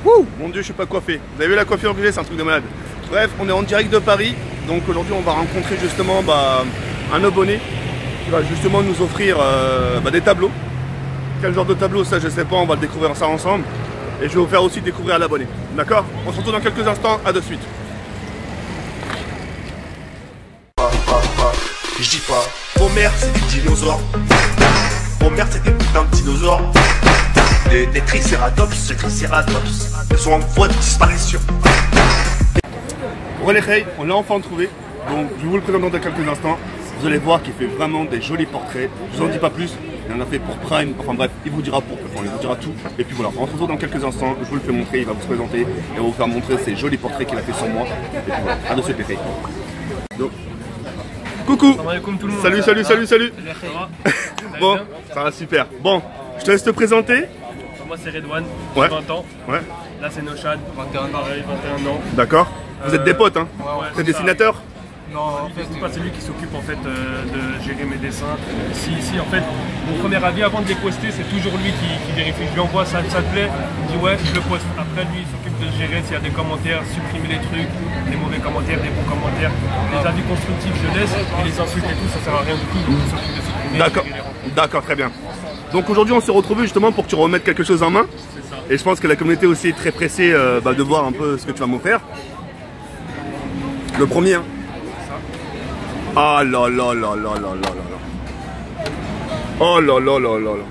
Wouh, mon dieu, je suis pas coiffé. Vous avez vu la coiffure que j'ai, c'est un truc de malade. Bref, on est en direct de Paris. Donc aujourd'hui, on va rencontrer justement un abonné qui va justement nous offrir des tableaux. Quel genre de tableau, ça je sais pas, on va le découvrir ça ensemble. Et je vais vous faire aussi découvrir à l'abonné. D'accord? On se retrouve dans quelques instants, à de suite. Je dis pas, vos mères c'est des dinosaures. Vos mères c'est des putains de dinosaures. Des tricératops, ils sont en voie de disparition. Bon les Khay, on l'a enfin trouvé. Donc je vais vous le présenter dans quelques instants. Vous allez voir qu'il fait vraiment des jolis portraits. Je vous en dis pas plus. Il en a fait pour Prime. Enfin bref, il vous dira il vous dira tout. Et puis voilà, on se retrouve dans quelques instants. Je vous le fais montrer. Il va vous se présenter et on va vous faire montrer ces jolis portraits qu'il a fait sur moi. Et puis voilà, à de suite les Khay. Donc, coucou. Tout le monde. Salut. Ça va? Bon, ça va super. Bon, je te laisse te présenter. Moi c'est Redouane, Ouais. j'ai 20 ans. Ouais. Là c'est Noshad, 21 ans. D'accord. Vous êtes des potes, hein? Ouais, Vous êtes dessinateur? Non, en fait c'est pas celui qui s'occupe en fait de gérer mes dessins. Si en fait, mon premier avis avant de les poster, c'est toujours lui qui vérifie. Je lui envoie ça te plaît, il dit ouais, je le poste. Après lui il s'occupe de gérer s'il y a des commentaires, supprimer les trucs, des mauvais commentaires, des bons commentaires. Les avis constructifs je laisse, et les insultes et tout, ça sert à rien du tout, donc il s'occupe de supprimer. D'accord. D'accord, très bien. Donc aujourd'hui on s'est retrouvés justement pour que tu remettes quelque chose en main. C'est ça. Et je pense que la communauté aussi est très pressée de voir un peu ce que tu vas m'offrir. Le premier. Hein. Ah là là là là là là là. Oh là là là là là.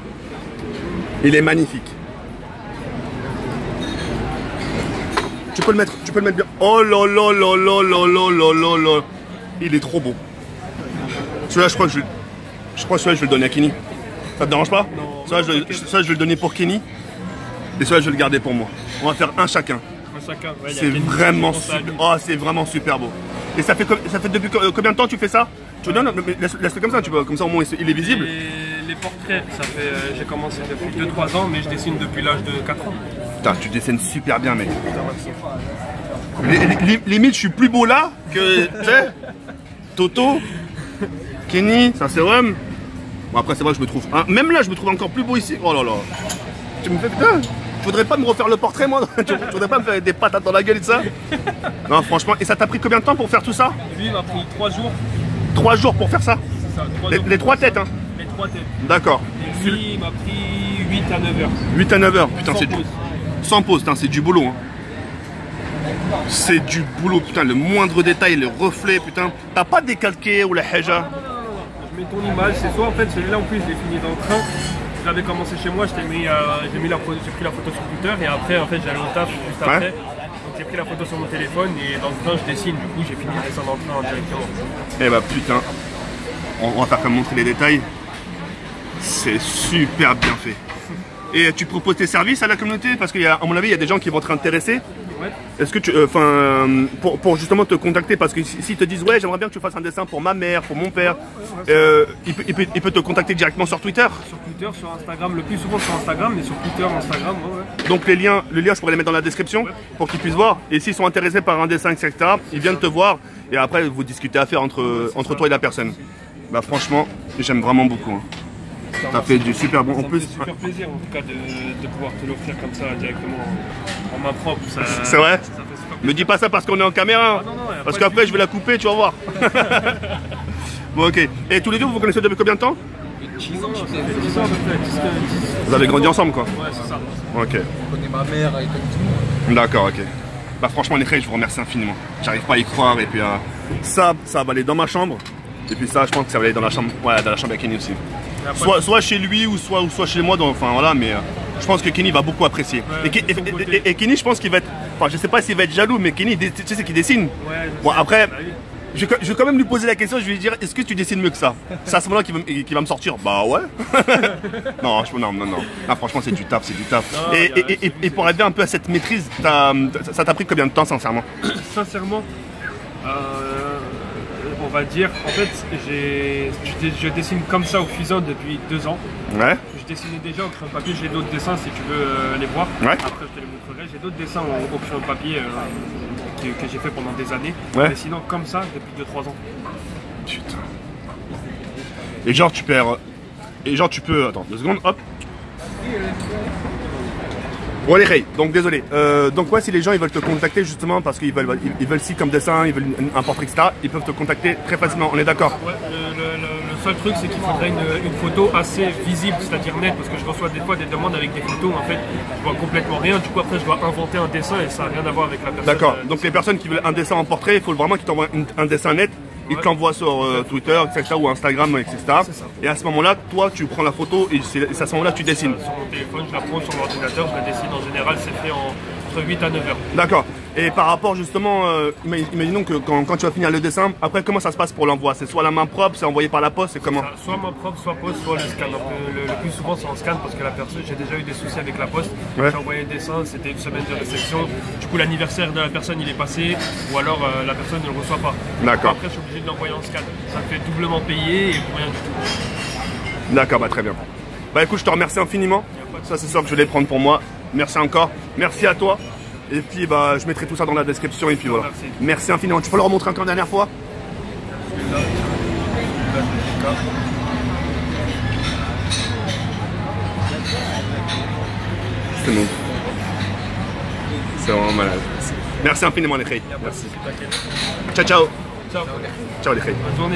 Il est magnifique. Tu peux le mettre bien. Oh là là là là là là là là là. Il est trop beau. Celui-là je crois que celui-là je vais le donner à Kenny. Ça te dérange pas? Non. Ça je vais le donner pour Kenny. Et celui-là je vais le garder pour moi. On va faire un chacun. Chacun. Ouais, C'est vraiment super. Oh, c'est vraiment super beau. Et ça fait depuis combien de temps tu fais ça? Tu donnes, laisse-le comme ça, comme ça au moins il est visible. Les portraits, ça fait, j'ai commencé depuis 2-3 ans, mais je dessine depuis l'âge de 4 ans. Putain, tu dessines super bien, mec. Limite, je suis plus beau là que, tu sais, Toto, Kenny, ça c'est vrai. Bon, après, c'est vrai que je me trouve. Hein, même là, je me trouve encore plus beau ici. Oh là là. Tu me fais putain. Tu voudrais pas me refaire le portrait, moi? Tu voudrais pas me faire des patates dans la gueule et tout ça? Non, franchement. Et ça t'a pris combien de temps pour faire tout ça? Lui, il m'a pris 3 jours. 3 jours pour faire ça? C'est ça, 3 jours. Les 3 têtes, hein? Les 3 têtes. D'accord. Et lui, il m'a pris 8 à 9 heures. 8 à 9 heures. Putain, Sans c'est pause. Sans pause, c'est du boulot. Hein. C'est du boulot, putain. Le moindre détail, le reflet, putain. T'as pas décalqué ou la heja? Je mets ton image. C'est soit en fait, celui-là en plus, je l'ai fini dans le train. J'avais commencé chez moi, j'ai pris la photo sur Twitter et après en fait j'allais au taf juste après. Ouais. Donc j'ai pris la photo sur mon téléphone et dans le train je dessine, du coup j'ai fini le dessin dans le train directement. Eh bah putain, on va faire comme montrer les détails. C'est super bien fait. Et tu proposes tes services à la communauté? Parce qu'à mon avis il y a des gens qui vont être intéressés. Ouais. Est-ce que tu, pour justement te contacter, parce que s'ils te disent ouais j'aimerais bien que tu fasses un dessin pour ma mère, pour mon père, il peut te contacter directement sur Twitter. Sur Twitter, sur Instagram, le plus souvent sur Instagram, mais sur Twitter, Instagram, ouais. Donc le lien je pourrais les mettre dans la description pour qu'ils puissent voir. Et s'ils sont intéressés par un dessin, etc., ils viennent te voir et après vous discutez affaire entre toi et la personne. Bah franchement, j'aime vraiment beaucoup. Hein. T'as fait du super bon. En plus, ça me fait super plaisir en tout cas de pouvoir te l'offrir comme ça directement en main propre. C'est vrai? Ça fait super plaisir. Me dis pas ça parce qu'on est en caméra. Ah, non, Parce qu'après je vais la couper, tu vas voir. Bon ok. Et tous les deux vous vous connaissez depuis combien de temps? 10 ans, ça fait 10 ans à peu près. 10, Vous avez grandi ensemble quoi? ouais, c'est ça. Ok. Je connais ma mère, elle connaît tout le monde. D'accord, ok. Bah franchement les Khay, je vous remercie infiniment. J'arrive pas à y croire et puis ça va aller dans ma chambre. Et puis ça je pense que ça va aller dans la chambre, ouais, dans la chambre à Kenny aussi. Soit chez lui ou soit chez moi, enfin voilà, mais je pense que Kenny va beaucoup apprécier. Ouais, et Kenny, je pense qu'il va être, enfin je sais pas s'il va être jaloux, mais Kenny, tu sais qu'il dessine. Ouais, Bon après, bah oui. je vais quand même lui poser la question, je vais lui dire, est-ce que tu dessines mieux que ça? C'est à ce moment-là qu'il va me sortir, bah ouais. non, franchement c'est du taf, Non, et pour arriver un peu à cette maîtrise, ça t'a pris combien de temps sincèrement? Sincèrement, on va dire, en fait, je dessine comme ça au fusain depuis 2 ans. Ouais. Je dessinais déjà au crayon de papier, j'ai d'autres dessins si tu veux les voir. Ouais. Après je te les montrerai. J'ai d'autres dessins au crayon de papier que j'ai fait pendant des années. Ouais. Mais sinon comme ça depuis 2-3 ans. Putain. Et genre tu peux. Attends 2 secondes, hop. Bon allez Ray, donc désolé. Donc ouais, si les gens ils veulent te contacter justement parce qu'ils veulent si comme dessin, ils veulent un portrait, etc., ils peuvent te contacter très facilement, on est d'accord? Ouais, le seul truc c'est qu'il faudrait une photo assez visible, c'est-à-dire nette, parce que je reçois des fois des demandes avec des photos en fait, je vois complètement rien, du coup après je dois inventer un dessin et ça n'a rien à voir avec la personne. D'accord, donc les personnes qui veulent un dessin en portrait, il faut vraiment qu'ils t'envoient un dessin net. Ils te l'envoient sur Twitter, etc. ou Instagram, etc. Et à ce moment-là, toi, tu prends la photo et c'est à ce moment-là que tu dessines. Sur mon téléphone, je la prends sur mon ordinateur, je la dessine. En général, c'est fait entre 8 à 9 heures. D'accord. Et par rapport justement, imaginons que quand tu vas finir le dessin, après comment ça se passe pour l'envoi? C'est soit la main propre, c'est envoyé par la poste, c'est comment? Soit main propre, soit poste, soit le scan. Donc, le plus souvent, c'est en scan parce que la personne, j'ai déjà eu des soucis avec la poste. Ouais. J'ai envoyé le dessin, c'était une semaine de réception. Du coup, l'anniversaire de la personne, il est passé, ou alors la personne ne le reçoit pas. D'accord. Après, je suis obligé de l'envoyer en scan. Ça me fait doublement payer et pour rien du tout. D'accord, bah très bien. Bah écoute, je te remercie infiniment. Ça, c'est sûr que je vais les prendre pour moi. Merci encore. Merci à toi. Et puis, bah, je mettrai tout ça dans la description. Et puis voilà. Merci infiniment. Tu peux le remontrer encore une dernière fois? C'est bon. C'est vraiment malade. Merci infiniment, les filles. Merci. Ciao, ciao. Ciao. Ciao, les filles. Bonne journée.